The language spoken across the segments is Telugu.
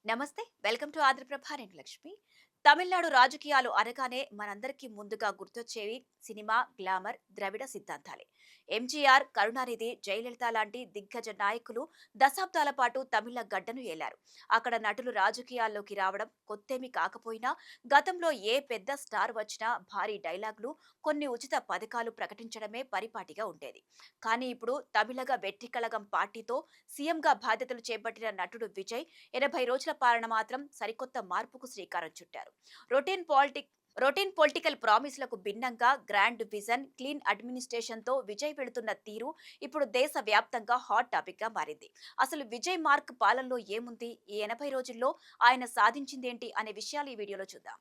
నమస్తే. Welcome to Andhra Prabha. నేను లక్ష్మి. తమిళనాడు రాజకీయాలు అనగానే మనందరికీ ముందుగా గుర్తొచ్చేవి సినిమా, గ్లామర్, ద్రవిడ సిద్ధాంతాలే. ఎంజీఆర్, కరుణానిధి, జయలలిత లాంటి దిగ్గజ నాయకులు దశాబ్దాల పాటు తమిళ గడ్డను ఏలారు. అక్కడ నటులు రాజకీయాల్లోకి రావడం కొత్తేమీ కాకపోయినా గతంలో ఏ పెద్ద స్టార్ వచ్చినా భారీ డైలాగులు, కొన్ని ఉచిత పథకాలు ప్రకటించడమే పరిపాటిగా ఉండేది. కానీ ఇప్పుడు తమిళగ వెట్రికళగం పార్టీతో సీఎంగా బాధ్యతలు చేపట్టిన నటుడు విజయ్ 80 రోజుల పాలన మాత్రం సరికొత్త మార్పుకు శ్రీకారం చుట్టారు. రొటీన్ పాలిటిక్ రొటీన్ పొలిటికల్ ప్రామిస్లకు భిన్నంగా గ్రాండ్ విజన్, క్లీన్ అడ్మినిస్ట్రేషన్తో విజయ్ వెళుతున్న తీరు ఇప్పుడు దేశ వ్యాప్తంగా హాట్ టాపిక్ గా మారింది. అసలు విజయ్ మార్క్ పాలనలో ఏముంది, ఈ 80 రోజుల్లో ఆయన సాధించిందేంటి అనే విషయాలు ఈ వీడియోలో చూద్దాం.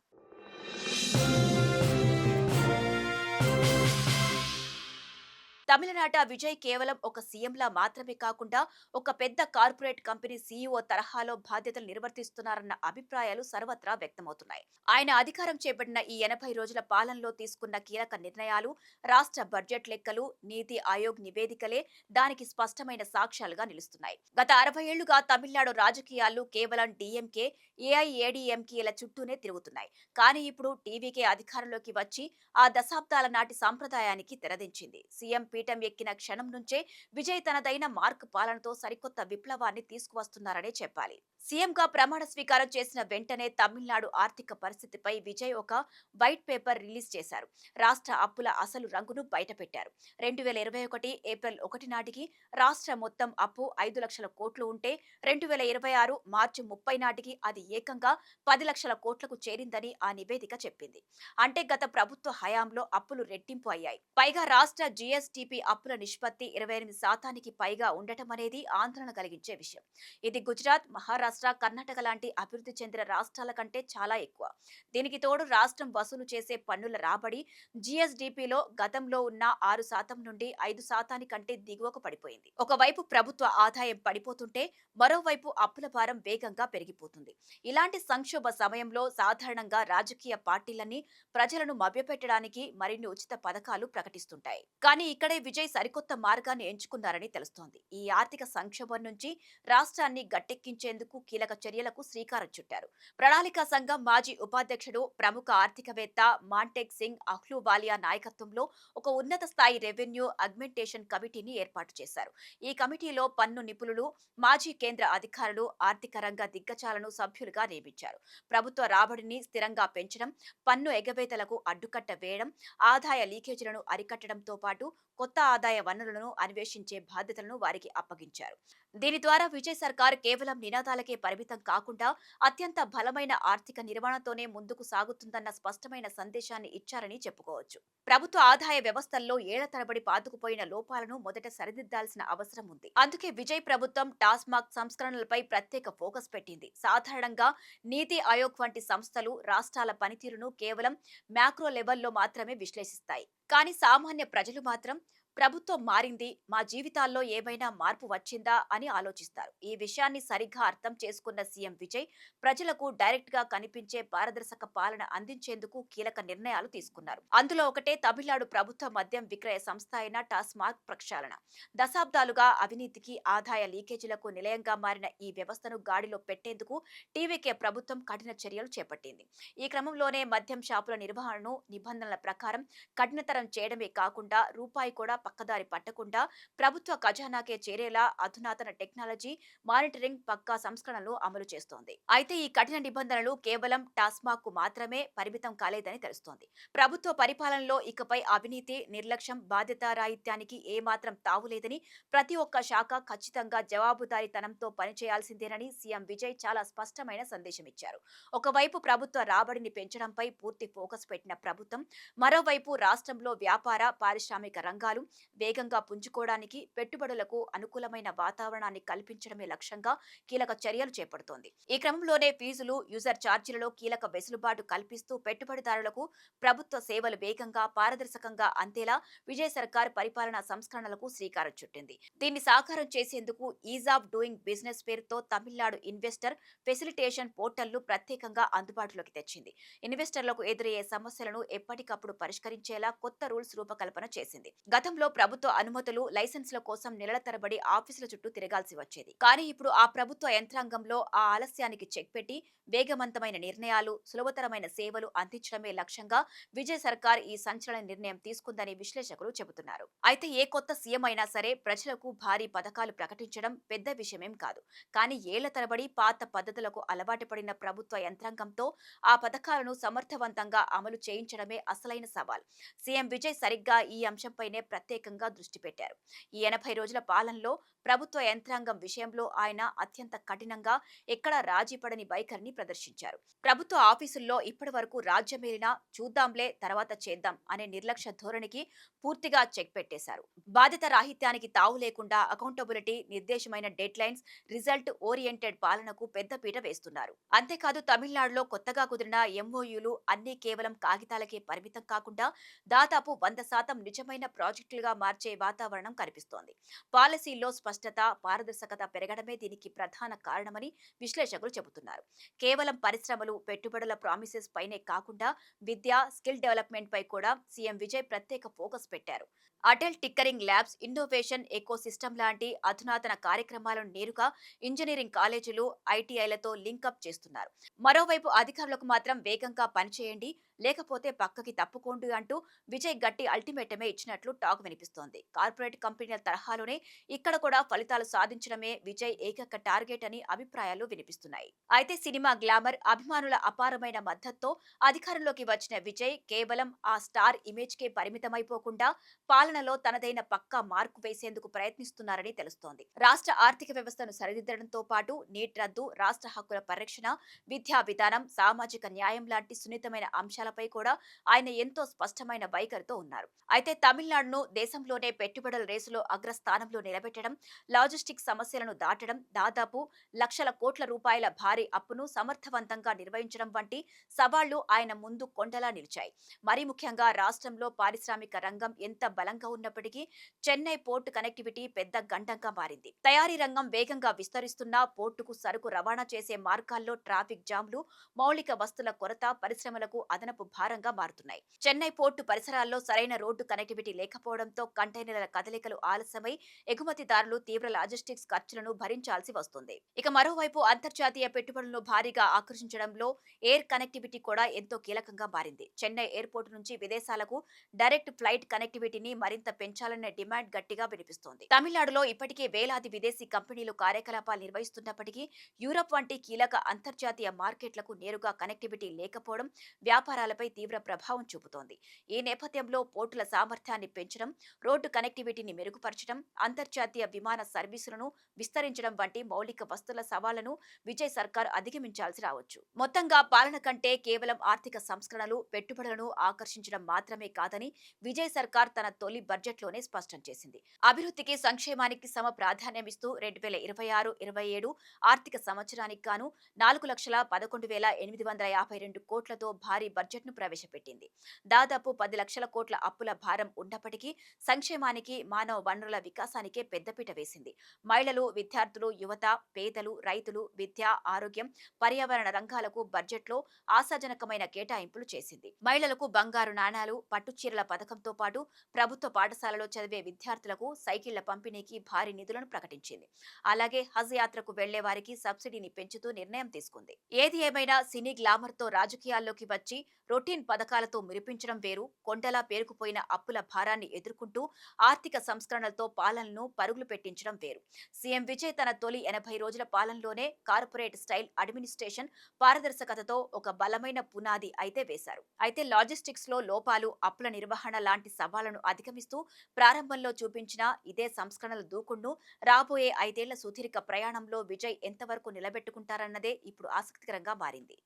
తమిళనాట విజయ్ కేవలం ఒక సీఎంలా మాత్రమే కాకుండా ఒక పెద్ద కార్పొరేట్ కంపెనీ సీఈఓ తరహాలో బాధ్యతలు నిర్వర్తిస్తున్నారన్న అభిప్రాయాలు సర్వత్రా వ్యక్తమవుతున్నాయి. ఆయన అధికారం చేపట్టిన ఈ 80 రోజుల పాలనలో తీసుకున్న కీలక నిర్ణయాలు, రాష్ట్ర బడ్జెట్ లెక్కలు, నీతి ఆయోగ్ నివేదికలే దానికి స్పష్టమైన సాక్ష్యాలుగా నిలుస్తున్నాయి. గత 60 ఏళ్లుగా తమిళనాడు రాజకీయాలు కేవలం డీఎంకే, ఏఐఏడీఎంకేల చుట్టూనే తిరుగుతున్నాయి. కానీ ఇప్పుడు టీవీకే అధికారంలోకి వచ్చి ఆ దశాబ్దాల నాటి సాంప్రదాయానికి తెరదించింది. సీఎం పీఠం ఎక్కిన క్షణం నుంచే విజయ్ తనదైన మార్క్ పాలనతో సరికొత్త విప్లవాన్ని తీసుకువస్తున్నారనే చెప్పాలి. సీఎంగా ప్రమాణ స్వీకారం చేసిన వెంటనే తమిళనాడు ఆర్థిక పరిస్థితిపై విజయ్ ఒక వైట్ పేపర్ రిలీజ్ చేశారు. రాష్ట్ర అప్పుల అసలు రంగును బయటపెట్టారు. 2021 ఏప్రిల్ 1 నాటికి రాష్ట్ర మొత్తం అప్పు 5 లక్షల కోట్లు ఉంటే 2026 మార్చి 30 నాటికి అది ఏకంగా 10 లక్షల కోట్లకు చేరిందని ఆ నివేదిక చెప్పింది. అంటే గత ప్రభుత్వ హయాంలో అప్పులు రెట్టింపు అయ్యాయి. పైగా రాష్ట్ర జీఎస్టీపీ అప్పుల నిష్పత్తి 28% పైగా ఉండటం అనేది ఆందోళన కలిగించే విషయం. ఇది గుజరాత్, మహారాష్ట్ర, కర్ణాటక లాంటి అభివృద్ధి చెందిన రాష్ట్రాల కంటే చాలా ఎక్కువ. దీనికి తోడు రాష్ట్రం వసూలు చేసే పన్నుల రాబడి జీఎస్డీపీలో గతంలో ఉన్న 6% నుండి 5% కంటే దిగువకు పడిపోయింది. ఒకవైపు ప్రభుత్వ ఆదాయం పడిపోతుంటే మరోవైపు అప్పుల భారం వేగంగా పెరిగిపోతుంది. ఇలాంటి సంక్షోభ సమయంలో సాధారణంగా రాజకీయ పార్టీలన్నీ ప్రజలను మభ్యపెట్టడానికి మరిన్ని ఉచిత పథకాలు ప్రకటిస్తుంటాయి. కానీ ఇక్కడే విజయ్ సరికొత్త మార్గాన్ని ఎంచుకున్నారని తెలుస్తోంది. ఈ ఆర్థిక సంక్షోభం నుంచి రాష్ట్రాన్ని గట్టెక్కించేందుకు కీలక చర్యలకు శ్రీకారం చుట్టారు. ప్రణాళికా సంఘం మాజీ ఉపాధ్యక్షుడు, ప్రముఖ ఆర్థికవేత్త మాంటెక్ సింగ్ అహ్లూవాలియా నాయకత్వంలో ఒక ఉన్నత స్థాయి రెవెన్యూ అగ్మెంటేషన్ కమిటీని ఏర్పాటు చేశారు. ఈ కమిటీలో పన్ను నిపుణులు, మాజీ కేంద్ర అధికారులు, ఆర్థిక రంగ దిగ్గజాలను సభ్యులుగా నియమించారు. ప్రభుత్వ రాబడిని స్థిరంగా పెంచడం, పన్ను ఎగవేతలకు అడ్డుకట్ట వేయడం, ఆదాయ లీకేజీలను అరికట్టడంతో పాటు కొత్త ఆదాయ వనరులను అన్వేషించే బాధ్యతలను వారికి అప్పగించారు. దీని ద్వారా విజయ్ సర్కార్ కేవలం నినాదాలకే పరిమితం కాకుండా అత్యంత బలమైన ఆర్థిక నిర్వహణతోనే ముందుకు సాగుతుందన్న స్పష్టమైన సందేశాన్ని ఇచ్చారని చెప్పుకోవచ్చు. ప్రభుత్వ ఆదాయ వ్యవస్థల్లో ఏళ్ల తరబడి పాతుకుపోయిన లోపాలను మొదట సరిదిద్దాల్సిన అవసరం ఉంది. అందుకే విజయ్ ప్రభుత్వం టాస్మాగ్ సంస్కరణలపై ప్రత్యేక ఫోకస్ పెట్టింది. సాధారణంగా నీతి ఆయోగ్ వంటి సంస్థలు రాష్ట్రాల పనితీరును కేవలం మ్యాక్రో లెవెల్లో మాత్రమే విశ్లేషిస్తాయి. కానీ సామాన్య ప్రజలు మాత్రం ప్రభుత్వం మారింది, మా జీవితాల్లో ఏమైనా మార్పు వచ్చిందా అని ఆలోచిస్తారు. ఈ విషయాన్ని సరిగ్గా అర్థం చేసుకున్న సీఎం విజయ్ ప్రజలకు డైరెక్ట్ గా కనిపించే పారదర్శక పాలన అందించేందుకు కీలక నిర్ణయాలు తీసుకున్నారు. అందులో ఒకటే తమిళనాడు ప్రభుత్వ మద్యం విక్రయ సంస్థ అయిన టాస్మాగ్ ప్రక్షాళన. దశాబ్దాలుగా అవినీతికి, ఆదాయ లీకేజీలకు నిలయంగా మారిన ఈ వ్యవస్థను గాడిలో పెట్టేందుకు టీవీకే ప్రభుత్వం కఠిన చర్యలు చేపట్టింది. ఈ క్రమంలోనే మద్యం షాపుల నిర్వహణను నిబంధనల ప్రకారం కఠినతరం చేయడమే కాకుండా రూపాయి కూడా పక్కదారి పట్టకుండా ప్రభుత్వ ఖజానాకే చేరేలా అధునాతన టెక్నాలజీ, మానిటరింగ్, పక్కా సంస్కరణలు అమలు చేస్తోంది. అయితే ఈ కఠిన నిబంధనలు కేవలం టాస్మాగ్ కు మాత్రమే పరిమితం కాలేదని తెలుస్తోంది. ప్రభుత్వ పరిపాలనలో ఇకపై అవినీతి, నిర్లక్ష్యం, బాధ్యతారాహిత్యానికి ఏమాత్రం తావులేదని, ప్రతి ఒక్క శాఖ ఖచ్చితంగా జవాబుదారీతనంతో పనిచేయాల్సిందేనని సీఎం విజయ్ చాలా స్పష్టమైన సందేశం ఇచ్చారు. ఒకవైపు ప్రభుత్వ రాబడిని పెంచడంపై పూర్తి ఫోకస్ పెట్టిన ప్రభుత్వం, మరోవైపు రాష్ట్రంలో వ్యాపార, పారిశ్రామిక రంగాలు వేగంగా పుంజుకోవడానికి, పెట్టుబడులకు అనుకూలమైన వాతావరణాన్ని కల్పించడమే లక్ష్యంగా కీలక చర్యలు చేపడుతోంది. ఈ క్రమంలోనే ఫీజులు, యూజర్ ఛార్జీలలో కీలక వెసులుబాటు కల్పిస్తూ పెట్టుబడిదారులకు ప్రభుత్వ సేవలు వేగంగా, పారదర్శకంగా అందేలా విజయ్ సర్కార్ పరిపాలనా సంస్కరణలకు శ్రీకారం చుట్టింది. దీన్ని సాకారం చేసేందుకు ఈజ్ ఆఫ్ డూయింగ్ బిజినెస్ పేరుతో తమిళనాడు ఇన్వెస్టర్ ఫెసిలిటేషన్ పోర్టల్ను ప్రత్యేకంగా అందుబాటులోకి తెచ్చింది. ఇన్వెస్టర్లకు ఎదురయ్యే సమస్యలను ఎప్పటికప్పుడు పరిష్కరించేలా కొత్త రూల్స్ రూపకల్పన చేసింది. గతంలో గతంలో ప్రభుత్వ అనుమతులు, లైసెన్సుల కోసం నెలల తరబడి ఆఫీసుల చుట్టూ తిరగాల్సి వచ్చేది. కానీ ఇప్పుడు ఆ ప్రభుత్వ యంత్రాంగంలో ఆ ఆలస్యానికి చెక్ పెట్టి వేగవంతమైన నిర్ణయాలు, సులభతరమైన సేవలు అందించడమే లక్ష్యంగా విజయ్ సర్కార్ ఈ సంచలన నిర్ణయం తీసుకుందని విశ్లేషకులు చెబుతున్నారు. అయితే ఏ కొత్త సీఎం అయినా సరే ప్రజలకు భారీ పథకాలు ప్రకటించడం పెద్ద విషయమేం కాదు. కానీ ఏళ్ల తరబడి పాత పద్ధతులకు అలవాటు పడిన ప్రభుత్వ యంత్రాంగంతో ఆ పథకాలను సమర్థవంతంగా అమలు చేయించడమే అసలైన సవాల్. సీఎం విజయ్ సరిగ్గా ఈ అంశంపైనే ప్రత్యేకంగా దృష్టి పెట్టారు. ఈ 80 రోజుల పాలనలో ప్రభుత్వ యంత్రాంగం విషయంలో ఆయన అత్యంత కఠినంగా, ఎక్కడా రాజీపడని వైఖరిని ప్రదర్శించారు. ప్రభుత్వ ఆఫీసుల్లో ఇప్పటి వరకు రాజ్యమేలినా చూద్దాంలే తర్వాత చేద్దాం అనే నిర్లక్ష్య ధోరణికి పూర్తిగా చెక్ పెట్టేశారు. బాధ్యత రాహిత్యానికి తావు లేకుండా అకౌంటబిలిటీ, నిర్దేశమైన డెడ్ లైన్స్, రిజల్ట్ ఓరియంటెడ్ పాలనకు పెద్దపీట వేస్తున్నారు. అంతేకాదు తమిళనాడులో కొత్తగా కుదిరిన ఎంఓయూలు అన్నీ కేవలం కాగితాలకే పరిమితం కాకుండా దాదాపు 100% నిజమైన ప్రాజెక్టులుగా మార్చే వాతావరణం కనిపిస్తోంది. పాలసీల్లో స్పష్టత, పారదర్శకత పెరగడమే దీనికి ప్రధాన కారణమని విశ్లేషకులు చెబుతున్నారు. కేవలం పరిశ్రమలు, పెట్టుబడుల ప్రామిసెస్ పైనే కాకుండా విద్య, స్కిల్ డెవలప్మెంట్ పై కూడా సీఎం విజయ్ ప్రత్యేక ఫోకస్ పెట్టారు. Atal tinkering labs, innovation ecosystem లాంటి అధునాతన కార్యక్రమాలను నేరుగా ఇంజనీరింగ్ కాలేజీలు, ఐటీఐలతో లింకప్ చేస్తున్నారు. మరోవైపు అధికారులకు మాత్రం వేగంగా పనిచేయండి, లేకపోతే పక్కకి తప్పుకోండి అంటూ విజయ్ గట్టి అల్టిమేటమే ఇచ్చినట్లు టాక్ వినిపిస్తోంది. కార్పొరేట్ కంపెనీల తరహాలోనే ఇక్కడ కూడా ఫలితాలు సాధించడమే విజయ్ ఏకైక టార్గెట్ అని అభిప్రాయాలు వినిపిస్తున్నాయి. అయితే సినిమా గ్లామర్, అభిమానుల అపారమైన మద్దతుతో అధికారంలోకి వచ్చిన విజయ్ కేవలం ఆ స్టార్ ఇమేజ్ కే పరిమితమైపోకుండా పాలనలో తనదైన పక్కా మార్కు వేసేందుకు ప్రయత్నిస్తున్నారని తెలుస్తోంది. రాష్ట్ర ఆర్థిక వ్యవస్థను సరిదిద్దడంతో పాటు నీట్ రద్దు, రాష్ట్ర హక్కుల పరిరక్షణ, విద్యా విధానం, సామాజిక న్యాయం లాంటి సున్నితమైన అంశాలపై కూడా ఆయన ఎంతో స్పష్టమైన వైఖరితో ఉన్నారు. అయితే తమిళనాడును దేశంలోనే పెట్టుబడుల రేసులో అగ్రస్థానంలో నిలబెట్టడం, లాజిస్టిక్ సమస్యలను దాటడం, దాదాపు లక్షల కోట్ల రూపాయల భారీ అప్పును సమర్థవంతంగా నిర్వహించడం వంటి సవాళ్లు ఆయన ముందు కొండలా నిలిచాయి. మరీ ముఖ్యంగా రాష్ట్రంలో పారిశ్రామిక రంగం ఎంత బలంగా ఉన్నప్పటికీ చెన్నై పోర్టు కనెక్టివిటీ పెద్ద గండంగా మారింది. తయారీ రంగం వేగంగా విస్తరిస్తున్నా పోర్టుకు సరుకు రవాణా చేసే మార్గాల్లో ట్రాఫిక్ జామ్లు, మౌలిక వస్తుల కొరత పరిశ్రమలకు అదనపు భారంగా మారుతున్నాయి. చెన్నై పోర్టు పరిసరాల్లో సరైన రోడ్డు కనెక్టివిటీ లేకపోవడంతో కంటైనర్ల కదలికలు ఆలస్యమై ఎగుమతిదారులు తీవ్ర లాజిస్టిక్స్ ఖర్చులను భరించాల్సి వస్తుంది. ఇక మరోవైపు అంతర్జాతీయ పెట్టుబడులను భారీగా ఆకర్షించడంలో ఎయిర్ కనెక్టివిటీ కూడా ఎంతో కీలకంగా మారింది. చెన్నై ఎయిర్పోర్టు నుంచి విదేశాలకు డైరెక్ట్ ఫ్లైట్ కనెక్టివిటీని మరింత పెంచాలనే డిమాండ్ గట్టిగా వినిపిస్తోంది. తమిళనాడులో ఇప్పటికే వేలాది విదేశీ కంపెనీలు కార్యకలాపాలు నిర్వహిస్తున్నప్పటికీ యూరప్ వంటి కీలక అంతర్జాతీయ మార్కెట్లకు నేరుగా కనెక్టివిటీ లేకపోవడం వ్యాపారాలపై తీవ్ర ప్రభావం చూపుతోంది. ఈ నేపథ్యంలో పోర్టుల సామర్థ్యాన్ని పెంచడం, రోడ్డు కనెక్టివిటీని మెరుగుపరచడం, అంతర్జాతీయ విమాన సర్వీసులను విస్తరించడం వంటి మౌలిక వస్తుల సవాళ్లను విజయ్ సర్కార్ అధిగమించాల్సి రావచ్చు. మొత్తంగా పాలన కంటే కేవలం ఆర్థిక సంస్కరణలు, పెట్టుబడులను ఆకర్షించడం మాత్రమే కాదని విజయ్ సర్కార్ తన తొలి బడ్జెట్లోనే స్పష్టం చేసింది. అభివృద్ధికి, సంక్షేమానికి సమ ప్రాధాన్యమిస్తూ 2026-27 ఆర్థిక సంవత్సరానికి గాను 4,11,852 కోట్లతో భారీ బడ్జెట్ను ప్రవేశపెట్టింది. దాదాపు 10 లక్షల కోట్ల అప్పుల భారం ఉన్నప్పటికీ సంక్షేమానికి, మానవ వనరుల వికాసానికే పెద్దపీట వేసింది. మహిళలు, విద్యార్థులు, యువత, పేదలు, రైతులు, విద్య, ఆరోగ్యం, పర్యావరణ రంగాలకు బడ్జెట్లో ఆశాజనకమైన కేటాయింపులు చేసింది. మహిళలకు బంగారు నాణాలు, పట్టుచీరల పథకంతో పాటు ప్రభుత్వ పాఠశాలలో చదివే విద్యార్థులకు సైకిళ్ల పంపిణీకి భారీ నిధులను ప్రకటించింది. అలాగే హజ్ యాత్రకు వెళ్లే వారికి సబ్సిడీని పెంచుతూ నిర్ణయం తీసుకుంది. ఏది ఏమైనా సినీ గ్లామర్ తో రాజకీయాల్లోకి వచ్చి రొటీన్ పథకాలతో మురిపించడం వేరు, కొండలా పేరుకుపోయిన అప్పుల భారాన్ని ఎదుర్కొంటూ ఆర్థిక సంస్కరణలతో పాలనను పరుగులు పెట్టించడం వేరు. సీఎం విజయ్ తన తొలి 80 రోజుల పాలనలోనే కార్పొరేట్ స్టైల్ అడ్మినిస్ట్రేషన్, పారదర్శకతతో ఒక బలమైన పునాది అయితే వేశారు. అయితే లాజిస్టిక్స్ లో లోపాలు, అప్పుల నిర్వహణ లాంటి సవాళ్లను అధిగమిస్తూ ప్రారంభంలో చూపించిన ఇదే సంస్కరణల దూకుడును రాబోయే 5 ఏళ్ల సుదీర్ఘ ప్రయాణంలో విజయ్ ఎంతవరకు నిలబెట్టుకుంటారన్నదే ఇప్పుడు ఆసక్తికరంగా మారింది.